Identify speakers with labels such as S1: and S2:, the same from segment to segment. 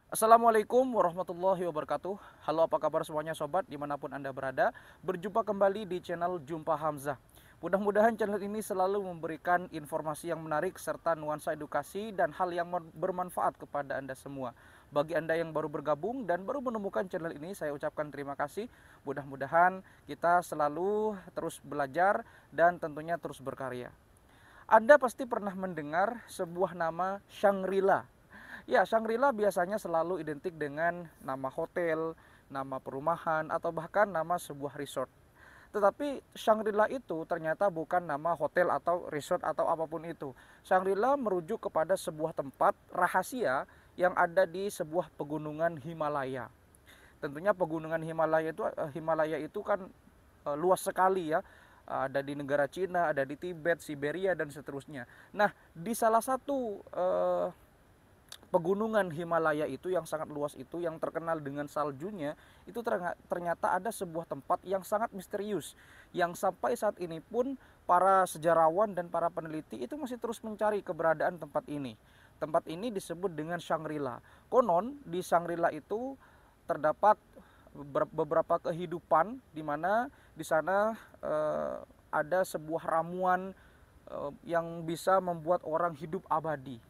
S1: Assalamualaikum warahmatullahi wabarakatuh. Halo, apa kabar semuanya sobat dimanapun Anda berada. Berjumpa kembali di channel Jumpa Hamzah. Mudah-mudahan channel ini selalu memberikan informasi yang menarik serta nuansa edukasi dan hal yang bermanfaat kepada Anda semua. Bagi Anda yang baru bergabung dan baru menemukan channel ini, saya ucapkan terima kasih. Mudah-mudahan kita selalu terus belajar dan tentunya terus berkarya. Anda pasti pernah mendengar sebuah nama Shangri-La. Ya, Shangri-La biasanya selalu identik dengan nama hotel, nama perumahan, atau bahkan nama sebuah resort. Tetapi Shangri-La itu ternyata bukan nama hotel atau resort atau apapun itu. Shangri-La merujuk kepada sebuah tempat rahasia yang ada di sebuah pegunungan Himalaya. Tentunya pegunungan Himalaya itu kan luas sekali ya. Ada di negara Cina, ada di Tibet, Siberia dan seterusnya. Nah, di salah satu pegunungan Himalaya itu yang sangat luas itu, yang terkenal dengan saljunya, itu ternyata ada sebuah tempat yang sangat misterius, yang sampai saat ini pun para sejarawan dan para peneliti itu masih terus mencari keberadaan tempat ini. Tempat ini disebut dengan Shangri-La. Konon di Shangri-La itu terdapat beberapa kehidupan, di mana di sana ada sebuah ramuan yang bisa membuat orang hidup abadi.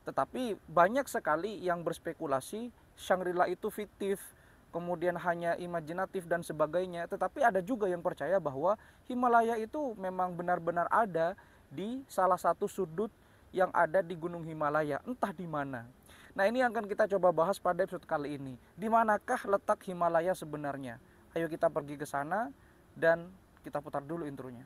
S1: Tetapi banyak sekali yang berspekulasi Shangri-La itu fiktif, kemudian hanya imajinatif dan sebagainya. Tetapi ada juga yang percaya bahwa Himalaya itu memang benar-benar ada di salah satu sudut yang ada di Gunung Himalaya, entah di mana. Nah, ini yang akan kita coba bahas pada episode kali ini. Di manakah letak Himalaya sebenarnya? Ayo kita pergi ke sana dan kita putar dulu intronya.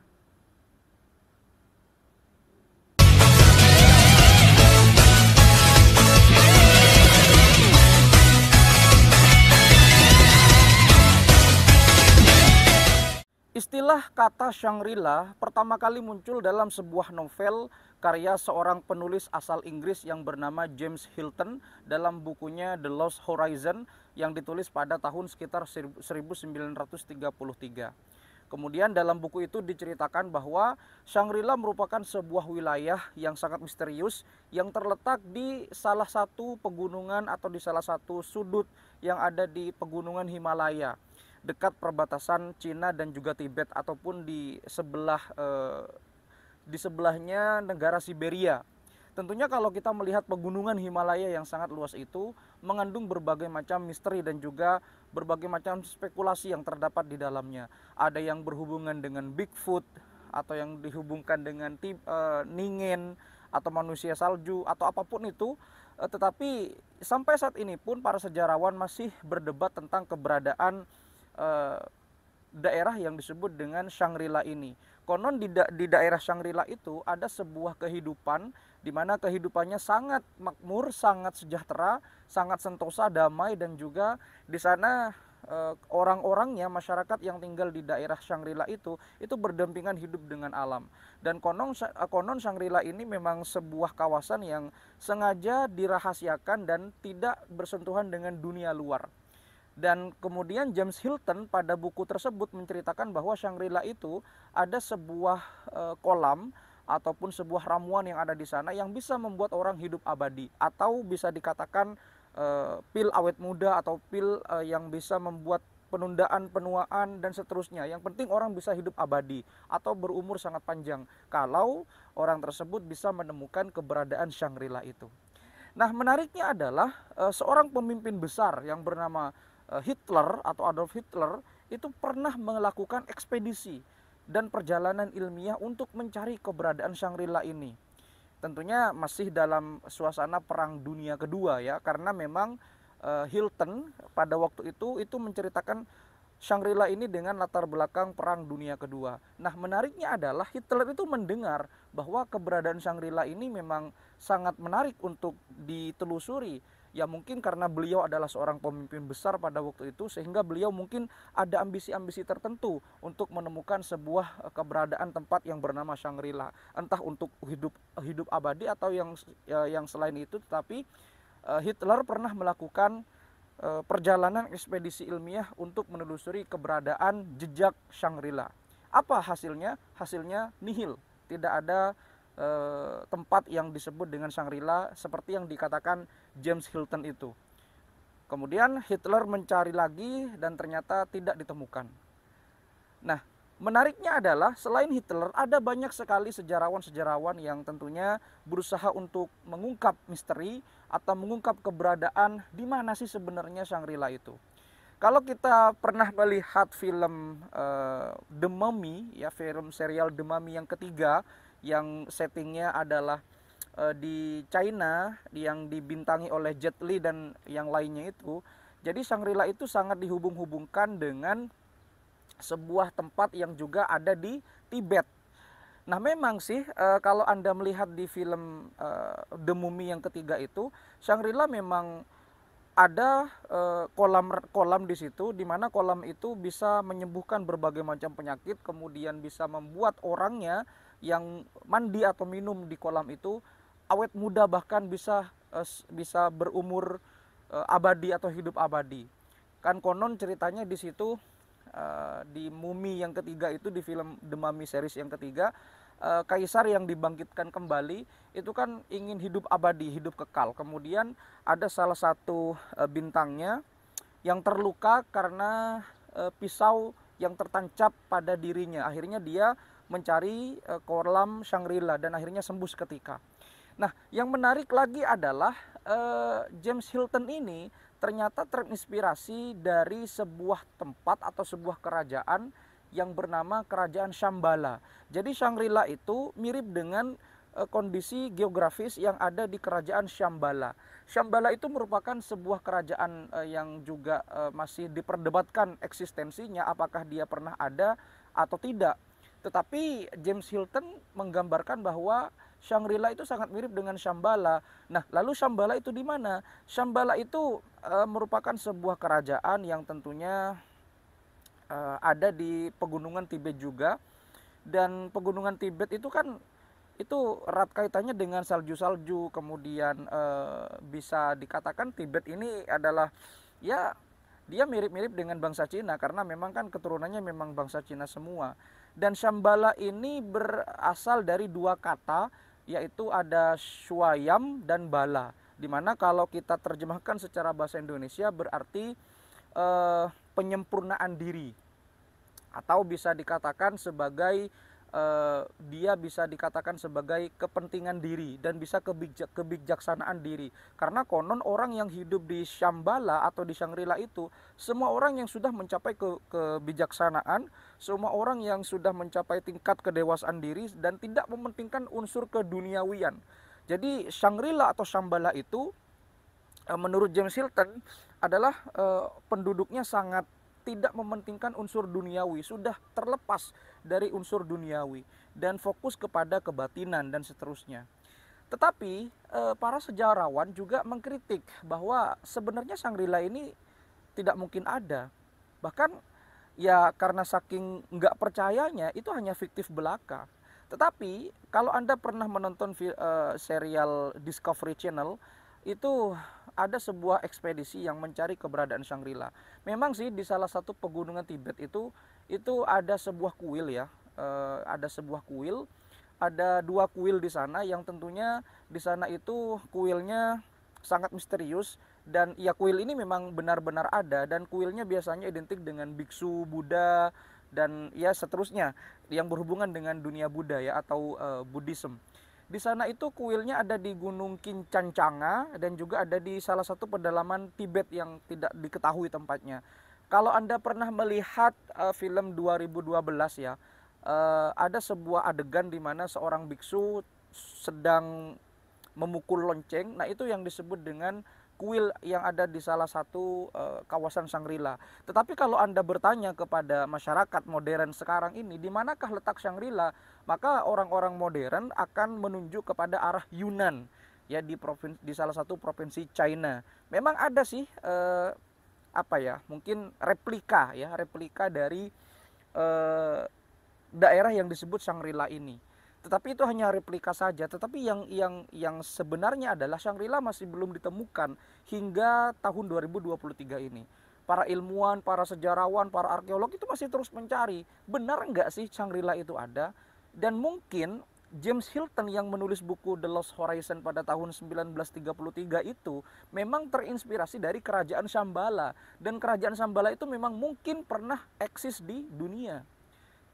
S1: Istilah kata Shangri-La pertama kali muncul dalam sebuah novel karya seorang penulis asal Inggris yang bernama James Hilton dalam bukunya The Lost Horizon yang ditulis pada tahun sekitar 1933. Kemudian dalam buku itu diceritakan bahwa Shangri-La merupakan sebuah wilayah yang sangat misterius yang terletak di salah satu pegunungan atau di salah satu sudut yang ada di pegunungan Himalaya, dekat perbatasan Cina dan juga Tibet, ataupun di sebelahnya negara Siberia. Tentunya kalau kita melihat pegunungan Himalaya yang sangat luas itu mengandung berbagai macam misteri dan juga berbagai macam spekulasi yang terdapat di dalamnya. Ada yang berhubungan dengan Bigfoot, atau yang dihubungkan dengan Ningen atau manusia salju atau apapun itu. Tetapi sampai saat ini pun para sejarawan masih berdebat tentang keberadaan eh, daerah yang disebut dengan Shangri-La ini. Konon di daerah Shangri-La itu ada sebuah kehidupan di mana kehidupannya sangat makmur, sangat sejahtera, sangat sentosa, damai, dan juga di sana orang-orangnya, masyarakat yang tinggal di daerah Shangri-La itu berdampingan hidup dengan alam. Dan konon Shangri-La ini memang sebuah kawasan yang sengaja dirahasiakan dan tidak bersentuhan dengan dunia luar. Dan kemudian James Hilton pada buku tersebut menceritakan bahwa Shangri-La itu ada sebuah kolam ataupun sebuah ramuan yang ada di sana yang bisa membuat orang hidup abadi, atau bisa dikatakan pil awet muda atau pil yang bisa membuat penundaan, penuaan dan seterusnya. Yang penting orang bisa hidup abadi atau berumur sangat panjang kalau orang tersebut bisa menemukan keberadaan Shangri-La itu. Nah, menariknya adalah seorang pemimpin besar yang bernama Hitler atau Adolf Hitler itu pernah melakukan ekspedisi dan perjalanan ilmiah untuk mencari keberadaan Shangri-La ini. Tentunya masih dalam suasana Perang Dunia Kedua ya, karena memang Hilton pada waktu itu menceritakan Shangri-La ini dengan latar belakang Perang Dunia Kedua. Nah, menariknya adalah Hitler itu mendengar bahwa keberadaan Shangri-La ini memang sangat menarik untuk ditelusuri. Ya mungkin karena beliau adalah seorang pemimpin besar pada waktu itu, sehingga beliau mungkin ada ambisi-ambisi tertentu untuk menemukan sebuah keberadaan tempat yang bernama Shangri-La. Entah untuk hidup abadi atau yang selain itu, tetapi Hitler pernah melakukan perjalanan ekspedisi ilmiah untuk menelusuri keberadaan jejak Shangri-La. Apa hasilnya? Hasilnya nihil. Tidak ada tempat yang disebut dengan Shangri-La seperti yang dikatakan James Hilton itu. Kemudian Hitler mencari lagi dan ternyata tidak ditemukan. Nah, menariknya adalah selain Hitler ada banyak sekali sejarawan-sejarawan yang tentunya berusaha untuk mengungkap misteri atau mengungkap keberadaan di mana sih sebenarnya Shangri-La itu. Kalau kita pernah melihat film The Mummy, ya film serial The Mummy yang ketiga, yang settingnya adalah di China, yang dibintangi oleh Jet Li dan yang lainnya itu. Jadi Shangri-La itu sangat dihubung-hubungkan dengan sebuah tempat yang juga ada di Tibet. Nah memang sih kalau Anda melihat di film The Mummy yang ketiga itu, Shangri-La memang ada kolam di situ, di mana kolam itu bisa menyembuhkan berbagai macam penyakit, kemudian bisa membuat orangnya yang mandi atau minum di kolam itu awet muda, bahkan bisa berumur abadi atau hidup abadi. Kan konon ceritanya di situ di Mumi yang ketiga itu, di film The Mummy series yang ketiga, kaisar yang dibangkitkan kembali itu kan ingin hidup abadi, hidup kekal. Kemudian ada salah satu bintangnya yang terluka karena pisau yang tertancap pada dirinya. Akhirnya dia mencari kolam Shangri-La dan akhirnya sembuh seketika. Nah, yang menarik lagi adalah James Hilton ini ternyata terinspirasi dari sebuah tempat atau sebuah kerajaan yang bernama Kerajaan Shambhala. Jadi Shangri-La itu mirip dengan kondisi geografis yang ada di Kerajaan Shambhala. Shambhala itu merupakan sebuah kerajaan yang juga masih diperdebatkan eksistensinya, apakah dia pernah ada atau tidak. Tetapi James Hilton menggambarkan bahwa Shangri-La itu sangat mirip dengan Shambhala. Nah, lalu Shambhala itu di mana? Shambhala itu merupakan sebuah kerajaan yang tentunya ada di pegunungan Tibet juga. Dan pegunungan Tibet itu kan itu erat kaitannya dengan salju-salju. Kemudian bisa dikatakan Tibet ini adalah, ya, dia mirip-mirip dengan bangsa Cina karena memang kan keturunannya memang bangsa Cina semua. Dan Shambhala ini berasal dari dua kata, yaitu ada Swayam dan Bala, dimana kalau kita terjemahkan secara bahasa Indonesia berarti penyempurnaan diri, atau bisa dikatakan sebagai dia bisa dikatakan sebagai kepentingan diri dan bisa kebijaksanaan diri. Karena konon orang yang hidup di Shambhala atau di Shangri-La itu semua orang yang sudah mencapai kebijaksanaan, semua orang yang sudah mencapai tingkat kedewasaan diri dan tidak mementingkan unsur keduniawian. Jadi Shangri-La atau Shambhala itu menurut James Hilton adalah penduduknya sangat tidak mementingkan unsur duniawi, sudah terlepas dari unsur duniawi dan fokus kepada kebatinan dan seterusnya. Tetapi para sejarawan juga mengkritik bahwa sebenarnya Shangri-La ini tidak mungkin ada. Bahkan ya karena saking nggak percayanya itu hanya fiktif belaka. Tetapi kalau Anda pernah menonton serial Discovery Channel, itu ada sebuah ekspedisi yang mencari keberadaan Shangri-La. Memang sih di salah satu pegunungan Tibet itu ada sebuah kuil ya, ada sebuah kuil, ada dua kuil di sana yang tentunya di sana itu kuilnya sangat misterius. Dan ya kuil ini memang benar-benar ada, dan kuilnya biasanya identik dengan biksu, Buddha, dan ya seterusnya yang berhubungan dengan dunia Buddha ya atau Buddhism. Di sana itu kuilnya ada di Gunung Kincancanga dan juga ada di salah satu pedalaman Tibet yang tidak diketahui tempatnya. Kalau Anda pernah melihat film 2012 ya, ada sebuah adegan di mana seorang biksu sedang memukul lonceng. Nah, itu yang disebut dengan kuil yang ada di salah satu kawasan Shangri-La. Tetapi kalau Anda bertanya kepada masyarakat modern sekarang ini, di manakah letak Shangri-La, maka orang-orang modern akan menunjuk kepada arah Yunnan, ya di salah satu provinsi China. Memang ada sih mungkin replika dari daerah yang disebut Shangri-La ini. Tetapi itu hanya replika saja. Tetapi yang sebenarnya adalah Shangri-La masih belum ditemukan hingga tahun 2023 ini. Para ilmuwan, para sejarawan, para arkeolog itu masih terus mencari, benar enggak sih Shangri-La itu ada? Dan mungkin James Hilton yang menulis buku The Lost Horizon pada tahun 1933 itu memang terinspirasi dari kerajaan Shambhala, dan kerajaan Shambhala itu memang mungkin pernah eksis di dunia.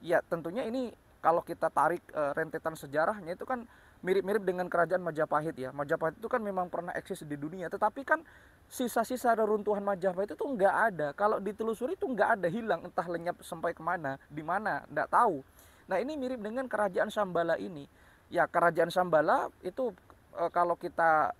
S1: Ya, tentunya ini kalau kita tarik rentetan sejarahnya itu kan mirip-mirip dengan kerajaan Majapahit ya. Majapahit itu kan memang pernah eksis di dunia, tetapi kan sisa-sisa reruntuhan Majapahit itu nggak ada. Kalau ditelusuri itu nggak ada, hilang, entah lenyap sampai kemana, di mana, nggak tahu. Nah, ini mirip dengan kerajaan Shambhala ini. Ya, kerajaan Shambhala itu kalau kita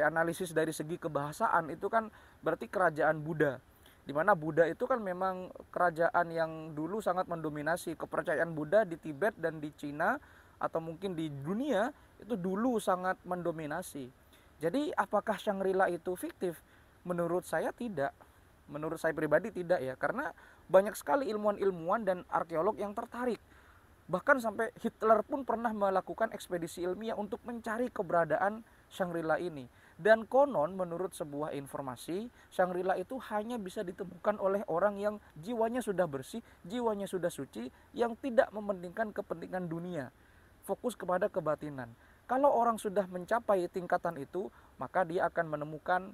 S1: analisis dari segi kebahasaan itu kan berarti kerajaan Buddha. Di mana Buddha itu kan memang kerajaan yang dulu sangat mendominasi. Kepercayaan Buddha di Tibet dan di Cina atau mungkin di dunia itu dulu sangat mendominasi. Jadi apakah Shangri-La itu fiktif? Menurut saya tidak. Menurut saya pribadi tidak ya, karena banyak sekali ilmuwan-ilmuwan dan arkeolog yang tertarik. Bahkan sampai Hitler pun pernah melakukan ekspedisi ilmiah untuk mencari keberadaan Shangri-La ini. Dan konon menurut sebuah informasi, Shangri-La itu hanya bisa ditemukan oleh orang yang jiwanya sudah bersih, jiwanya sudah suci, yang tidak mementingkan kepentingan dunia, fokus kepada kebatinan. Kalau orang sudah mencapai tingkatan itu, maka dia akan menemukan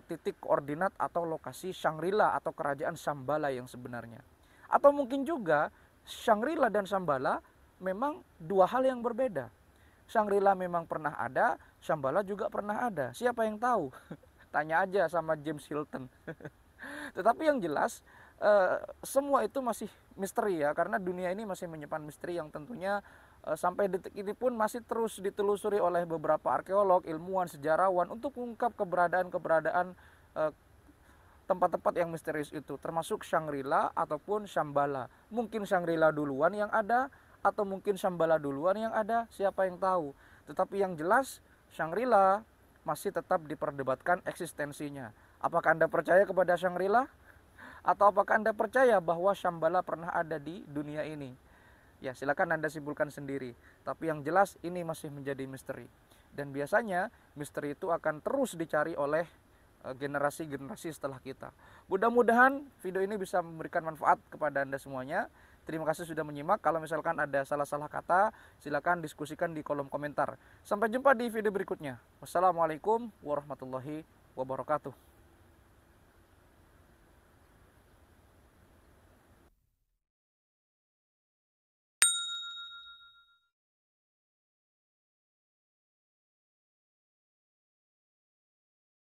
S1: titik koordinat atau lokasi Shangri-La atau kerajaan Shambhala yang sebenarnya. Atau mungkin juga Shangri-La dan Shambhala memang dua hal yang berbeda. Shangri-La memang pernah ada, Shambhala juga pernah ada. Siapa yang tahu? Tanya aja sama James Hilton. Tetapi yang jelas semua itu masih misteri ya, karena dunia ini masih menyimpan misteri yang tentunya sampai detik ini pun masih terus ditelusuri oleh beberapa arkeolog, ilmuwan, sejarawan untuk mengungkap keberadaan tempat-tempat yang misterius itu, termasuk Shangri-La ataupun Shambhala. Mungkin Shangri-La duluan yang ada, atau mungkin Shambhala duluan yang ada, siapa yang tahu. Tetapi yang jelas Shangri-La masih tetap diperdebatkan eksistensinya. Apakah Anda percaya kepada Shangri-La? Atau apakah Anda percaya bahwa Shambhala pernah ada di dunia ini? Ya, silakan Anda simpulkan sendiri. Tapi yang jelas ini masih menjadi misteri. Dan biasanya misteri itu akan terus dicari oleh generasi-generasi setelah kita. Mudah-mudahan video ini bisa memberikan manfaat kepada Anda semuanya. Terima kasih sudah menyimak. Kalau misalkan ada salah-salah kata, silakan diskusikan di kolom komentar. Sampai jumpa di video berikutnya. Wassalamualaikum warahmatullahi wabarakatuh.